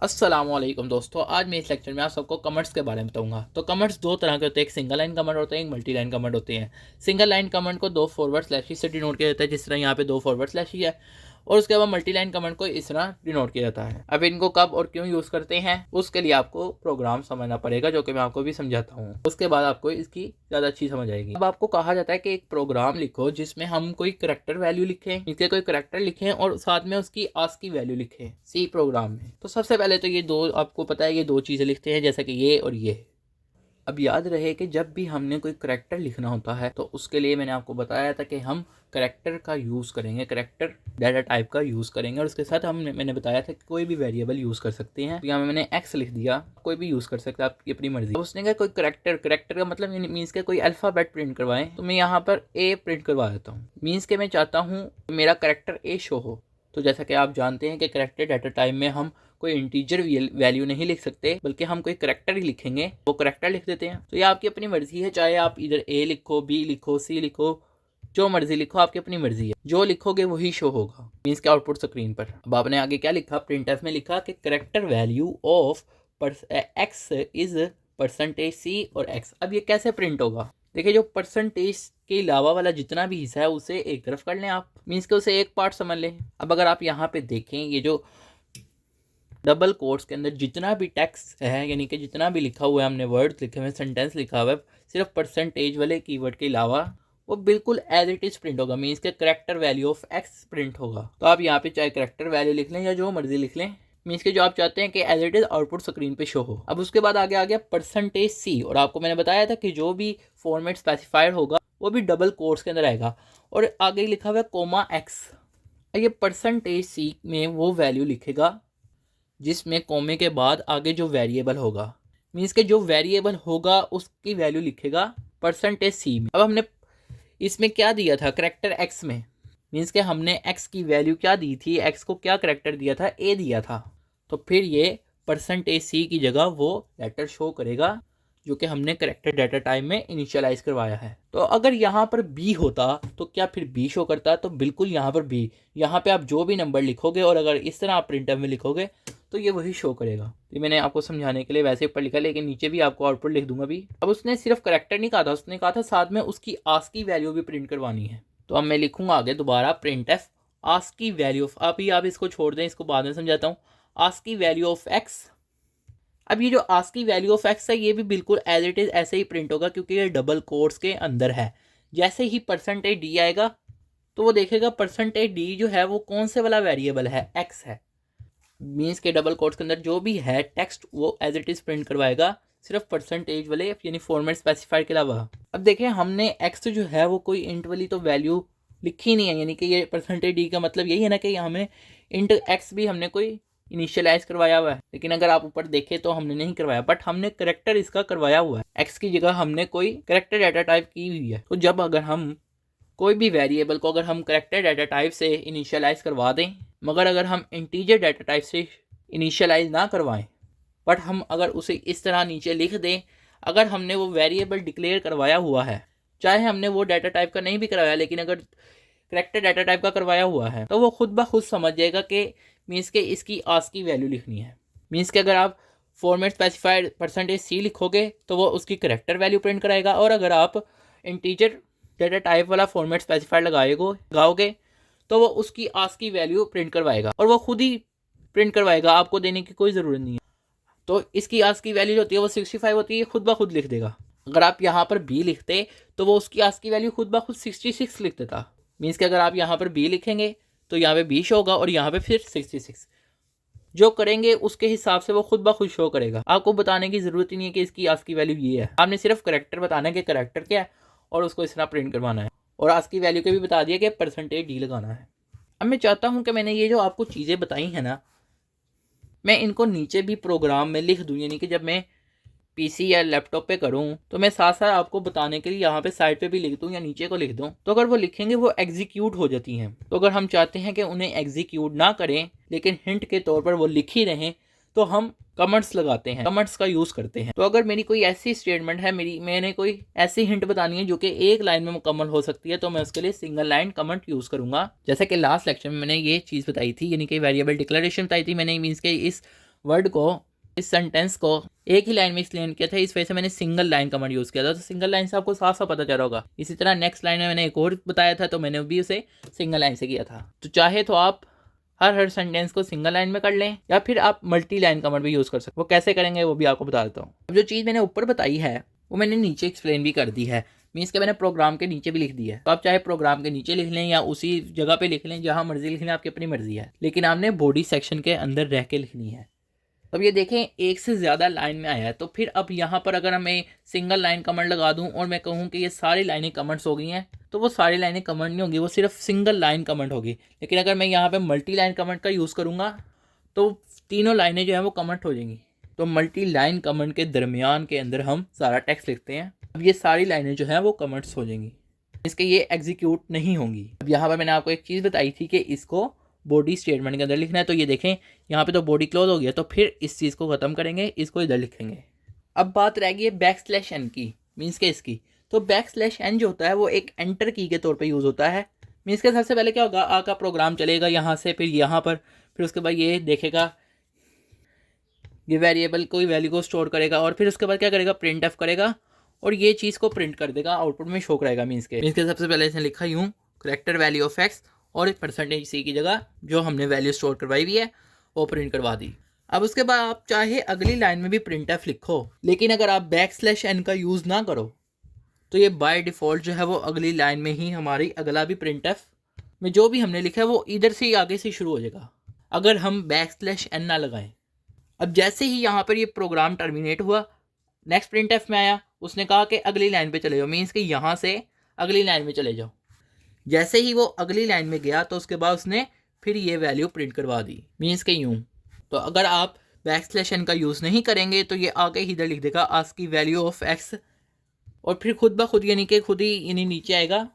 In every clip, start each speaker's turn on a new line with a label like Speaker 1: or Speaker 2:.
Speaker 1: अस्सलामुअलैकुम दोस्तों, आज मैं इस लेक्चर में आप सबको कमेंट्स के बारे में बताऊंगा। तो कमेंट्स दो तरह के होते हैं, एक सिंगल लाइन कमेंट होते हैं, एक मल्टी लाइन कमेंट होते हैं। सिंगल लाइन कमेंट को दो फॉरवर्ड स्लैश से डिनोट किया जाता है, जिस तरह यहाँ पे दो फॉरवर्ड स्लैश है, और उसके बाद मल्टी लाइन कमेंट को इस तरह डिनोट किया जाता है। अब इनको कब और क्यों यूज़ करते हैं उसके लिए आपको प्रोग्राम समझना पड़ेगा, जो कि मैं आपको भी समझाता हूँ। उसके बाद आपको इसकी ज़्यादा अच्छी समझ आएगी। अब आपको कहा जाता है कि एक प्रोग्राम लिखो जिसमें हम कोई करैक्टर वैल्यू लिखें, इसके कोई करैक्टर लिखें और साथ में उसकी आस्की वैल्यू लिखें सी प्रोग्राम में। तो सबसे पहले तो ये दो, आपको पता है, ये दो चीज़ें लिखते हैं, जैसे कि ये और ये। अब याद रहे कि जब भी हमने कोई करैक्टर लिखना होता है तो उसके लिए मैंने आपको बताया था कि हम करैक्टर का यूज़ करेंगे, करैक्टर डाटा टाइप का यूज़ करेंगे, और उसके साथ मैंने बताया था कि कोई भी वेरिएबल यूज़ कर सकते हैं। तो यहाँ मैंने एक्स लिख दिया, कोई भी यूज़ कर सकता है, आपकी अपनी मर्जी। उसने कहा कोई करैक्टर का मतलब मीन्स के कोई अल्फ़ाबेट प्रिंट करवाएं, तो मैं यहाँ पर ए प्रिंट करवा देता हूँ। मीन्स के मैं चाहता हूँ मेरा करैक्टर ए शो हो। तो जैसा कि आप जानते हैं कि करैक्टर डाटा टाइप में हम कोई इंटीजर वैल्यू नहीं लिख सकते, बल्कि हम कोई करैक्टर ही लिखेंगे, वो करैक्टर लिख देते हैं। तो ये आपकी अपनी मर्जी है, चाहे आप इधर ए लिखो, बी लिखो, सी लिखो, जो मर्जी लिखो, आपकी अपनी मर्जी है। जो लिखोगे वही शो होगा मीन्स के आउटपुट स्क्रीन पर। अब आपने आगे क्या लिखा, प्रिंटफ में लिखा कि character value of X is percentage C और एक्स। अब ये कैसे प्रिंट होगा? देखिए, जो परसेंटेज के अलावा वाला जितना भी हिस्सा है उसे एक तरफ कर लें आप, मीन्स के उसे एक पार्ट समझ लें। अब अगर आप यहाँ पे देखें, ये जो डबल कोट्स के अंदर जितना भी टेक्स्ट है, यानी कि जितना भी लिखा हुआ है, हमने वर्ड्स लिखे हुए हैं, सेंटेंस लिखा हुआ है, सिर्फ परसेंटेज वाले कीवर्ड के अलावा वो बिल्कुल एज इट इज प्रिंट होगा, मीन्स के character value of x print होगा। तो आप यहाँ पे चाहे करैक्टर वैल्यू लिख लें या जो मर्जी लिख लें, मीन्स के जो आप चाहते हैं कि as it is output screen पे शो हो। अब उसके बाद आगे आ गया परसेंटेज सी, और आपको मैंने बताया था कि जो भी फॉर्मेट स्पेसिफाइड होगा वो भी डबल कोट्स के अंदर आएगा, और आगे लिखा हुआ है कोमा एक्स। ये परसेंटेज सी में वो वैल्यू लिखेगा जिसमें कोमे के बाद आगे जो वेरिएबल होगा, मीन्स के जो वेरिएबल होगा उसकी वैल्यू लिखेगा परसेंटेज सी में। अब हमने इसमें क्या दिया था करैक्टर एक्स में, मीन्स के हमने एक्स की वैल्यू क्या दी थी, एक्स को क्या करैक्टर दिया था, ए दिया था। तो फिर ये परसेंटेज सी की जगह वो लेटर शो करेगा जो कि हमने करैक्टर डाटा टाइप में इनिशियलाइज करवाया है। तो अगर यहाँ पर बी होता तो क्या फिर बी शो करता? तो बिल्कुल यहाँ पर बी, यहाँ पे आप जो भी नंबर लिखोगे और अगर इस तरह आप प्रिंटर में लिखोगे तो ये वही शो करेगा। ये मैंने आपको समझाने के लिए वैसे ऊपर लिखा, लेकिन नीचे भी आपको आउटपुट लिख दूंगा भी। अब उसने सिर्फ करैक्टर नहीं कहा था, उसने कहा था साथ में उसकी आस्की वैल्यू भी प्रिंट करवानी है। तो अब मैं लिखूंगा आगे दोबारा printf ASCII value of, आप इसको छोड़ दें, इसको बाद में समझाता हूँ। ASCII value of X. अब ये जो आस्की वैल्यू ऑफ एक्स है ये भी बिल्कुल एज इट इज ऐसे ही प्रिंट होगा, क्योंकि ये डबल कोट्स के अंदर है। जैसे ही परसेंटेज डी आएगा तो वो देखेगा परसेंटेज डी जो है वो कौन से वाला वेरिएबल है, एक्स है। मीन्स के डबल कोट्स के अंदर जो भी है टेक्स्ट वो एज इट इज प्रिंट करवाएगा, सिर्फ परसेंटेज वाले यानी फॉर्मेट स्पेसिफाइड के अलावा। अब देखें, हमने एक्स जो है वो कोई इंट वाली तो वैल्यू लिखी नहीं है, यानी कि ये परसेंटेज डी का मतलब यही है ना कि हमें इंट एक्स भी हमने कोई इनिशियलाइज करवाया हुआ है, लेकिन अगर आप ऊपर देखें तो हमने नहीं करवाया, बट हमने करैक्टर इसका करवाया हुआ है। एक्स की जगह हमने कोई करैक्टर डाटा टाइप की हुई है। तो जब अगर हम कोई भी वेरिएबल को अगर हम करैक्टर डाटा टाइप से इनिशियलाइज करवा दें, मगर अगर हम इंटीजर डाटा टाइप से इनिशियलाइज ना करवाएं, बट हम अगर उसे इस तरह नीचे लिख दें, अगर हमने वो वेरिएबल डिक्लेयर करवाया हुआ है, चाहे हमने वो डाटा टाइप का नहीं भी करवाया, लेकिन अगर करैक्टर डाटा टाइप का करवाया हुआ है, तो वो खुद ब खुद समझ जाएगा कि मीन्स के इसकी आस्की वैल्यू लिखनी है। मीन्स के अगर आप फॉर्मेट स्पेसिफाइड परसेंटेज सी लिखोगे तो वो उसकी करैक्टर वैल्यू प्रिंट कराएगा, और अगर आप इंटीजर डाटा टाइप वाला फॉर्मेट स्पेसिफाइड लगाओगे तो वो उसकी आस्की वैल्यू प्रिंट करवाएगा, और वो खुद ही प्रिंट करवाएगा, आपको देने की कोई ज़रूरत नहीं है। तो इसकी आस्की वैल्यू जो होती है वो 65 होती है, खुद ब खुद लिख देगा। अगर आप यहाँ पर बी लिखते तो वो उसकी आस्की वैल्यू खुद ब खुद 66 लिख देता। मीन्स कि अगर आप यहाँ पर बी लिखेंगे तो यहाँ पे बी शो होगा और यहाँ पे फिर 66। जो करेंगे उसके हिसाब से वो खुद ब खुद शो करेगा। आपको बताने की ज़रूरत ही नहीं है कि इसकी आस्की वैल्यू ये है, आपने सिर्फ करैक्टर बताना है कि करैक्टर क्या है और उसको इस तरह प्रिंट करवाना है, और आस्की वैल्यू के भी बता दिया कि परसेंटेज डी लगाना है। अब मैं चाहता हूँ कि मैंने ये जो आपको चीज़ें बताई हैं ना, मैं इनको नीचे भी प्रोग्राम में लिख दूँ, यानी कि जब मैं पीसी या लैपटॉप पे करूँ तो मैं साथ साथ आपको बताने के लिए यहाँ पे साइड पे भी लिख दूँ या नीचे को लिख दूँ, तो अगर वो लिखेंगे वो एग्जीक्यूट हो जाती हैं। तो अगर हम चाहते हैं कि उन्हें एग्जीक्यूट ना करें लेकिन हिंट के तौर पर वो लिख ही रहें, तो हम कमेंट्स लगाते हैं, कमेंट्स का यूज़ करते हैं। तो अगर मेरी कोई ऐसी स्टेटमेंट है, मैंने कोई ऐसी हिंट बतानी है जो कि एक लाइन में मुकम्मल हो सकती है, तो मैं उसके लिए सिंगल लाइन कमेंट यूज़ करूँगा। जैसे कि लास्ट लेक्चर में मैंने ये चीज़ बताई थी, यानी कि वेरिएबल डिक्लेरेशन बताई थी मैंने, मीन्स के इस वर्ड को, इस सेंटेंस को एक ही लाइन में एक्सप्लेन किया था, इस वजह से मैंने सिंगल लाइन कमांड यूज़ किया था। तो सिंगल लाइन से आपको साफ साफ पता चला होगा। इसी तरह नेक्स्ट लाइन में मैंने एक और बताया था, तो मैंने भी उसे सिंगल लाइन से किया था। तो चाहे तो आप हर सेंटेंस को सिंगल लाइन में कर लें, या फिर आप मल्टी लाइन कमांड भी यूज़ कर सकते। वो कैसे करेंगे वो भी आपको बता देता हूँ। अब जो चीज़ मैंने ऊपर बताई है वो मैंने नीचे एक्सप्लेन भी कर दी है, मीन्स के मैंने प्रोग्राम के नीचे भी लिख दी है। तो आप चाहे प्रोग्राम के नीचे लिख लें या उसी जगह पे लिख लें, जहाँ मर्जी लिख लें, आपकी अपनी मर्जी है, लेकिन आपने बॉडी सेक्शन के अंदर रह के लिखनी है। अब ये देखें एक से ज़्यादा लाइन में आया है, तो फिर अब यहाँ पर अगर मैं सिंगल लाइन कमेंट लगा दूँ और मैं कहूँ कि ये सारी लाइनें कमेंट्स हो गई हैं, तो वो सारी लाइनें कमेंट नहीं होंगी, वो सिर्फ सिंगल लाइन कमेंट होगी। लेकिन अगर मैं यहाँ पे मल्टी लाइन कमेंट का यूज़ करूँगा तो तीनों लाइनें जो है वो कमेंट हो जाएंगी। तो मल्टी लाइन कमेंट के दरमियान के अंदर हम सारा टेक्स्ट लिखते हैं। अब ये सारी लाइनें जो हैं वो कमेंट्स हो जाएंगी, इसके ये एग्जीक्यूट नहीं होंगी। अब यहाँ पर मैंने आपको एक चीज़ बताई थी कि इसको बॉडी स्टेटमेंट के अंदर लिखना है। तो ये देखें यहाँ पे तो बॉडी क्लोज हो गया, तो फिर इस चीज़ को ख़त्म करेंगे, इसको इधर लिखेंगे। अब बात रह गई है बैकस्लैश n की, मीन्स के इसकी। तो बैकस्लैश n जो होता है वो एक एंटर की के तौर पे यूज़ होता है। मीन्स के सबसे पहले क्या होगा, आपका प्रोग्राम चलेगा यहाँ से, फिर यहाँ पर, फिर उसके बाद ये देखेगा, ये वेरिएबल कोई वैल्यू को स्टोर करेगा, और फिर उसके बाद क्या करेगा, प्रिंट एफ करेगा, और ये चीज़ को प्रिंट कर देगा, आउटपुट में शो कराएगा। मीन्स के सबसे पहले इसने लिखा यूँ करेक्टर वैल्यू ऑफ एक्स, और परसेंटेज सी की जगह जो हमने वैल्यू स्टोर करवाई हुई है वो प्रिंट करवा दी। अब उसके बाद आप चाहे अगली लाइन में भी प्रिंट एफ लिखो, लेकिन अगर आप बैकस्लैश n का यूज़ ना करो तो ये बाय डिफ़ॉल्ट जो है वो अगली लाइन में ही हमारी अगला भी प्रिंट एफ में जो भी हमने लिखा है वो इधर से ही आगे से शुरू हो जाएगा, अगर हम बैकस्लैश n ना लगाएं। अब जैसे ही यहाँ पर ये प्रोग्राम टर्मिनेट हुआ, नेक्स्ट प्रिंट एफ में आया, उसने कहा कि अगली लाइन पे चले जाओ, मीन्स कि यहाँ से अगली लाइन में चले जाओ। जैसे ही वो अगली लाइन में गया तो उसके बाद उसने फिर ये वैल्यू प्रिंट करवा दी, मीन्स के यूँ। तो अगर आप बैकस्लैश n का यूज़ नहीं करेंगे तो ये आगे ही इधर लिख देगा आस्क की वैल्यू ऑफ x, और फिर खुद ब खुद यानी कि खुद ही यानी नीचे आएगा,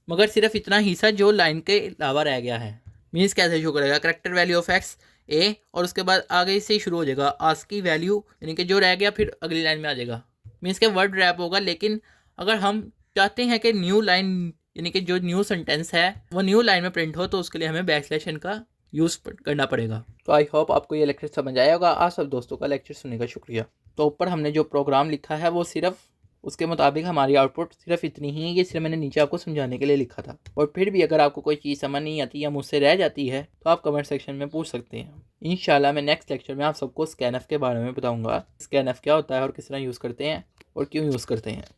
Speaker 1: मगर सिर्फ इतना हिस्सा जो लाइन के अलावा रह गया है। मीन्स कैसे शो करेगा, करेक्टर वैल्यू ऑफ x ए, और उसके बाद आगे से शुरू हो जाएगा आस्क की वैल्यू, यानी कि जो रह गया फिर अगली लाइन में आ जाएगा। मीन्स के वर्ड रैप होगा, लेकिन अगर हम चाहते हैं कि न्यू लाइन यानी कि जो न्यू सेंटेंस है वो न्यू लाइन में प्रिंट हो, तो उसके लिए हमें बैकस्लैश n का यूज़ करना पड़ेगा। तो आई होप आपको ये लेक्चर समझ आया होगा। आप सब दोस्तों का लेक्चर सुनने का शुक्रिया। तो ऊपर हमने जो प्रोग्राम लिखा है वो सिर्फ उसके मुताबिक हमारी आउटपुट सिर्फ इतनी ही है, ये सिर्फ मैंने नीचे आपको समझाने के लिए लिखा था। और फिर भी अगर आपको कोई चीज़ समझ नहीं आती या मुझसे रह जाती है तो आप कमेंट सेक्शन में पूछ सकते हैं। इंशाल्लाह मैं नेक्स्ट लेक्चर में आप सबको स्कैनफ के बारे में बताऊँगा, स्कैनफ क्या होता है और किस तरह यूज़ करते हैं और क्यों यूज़ करते हैं।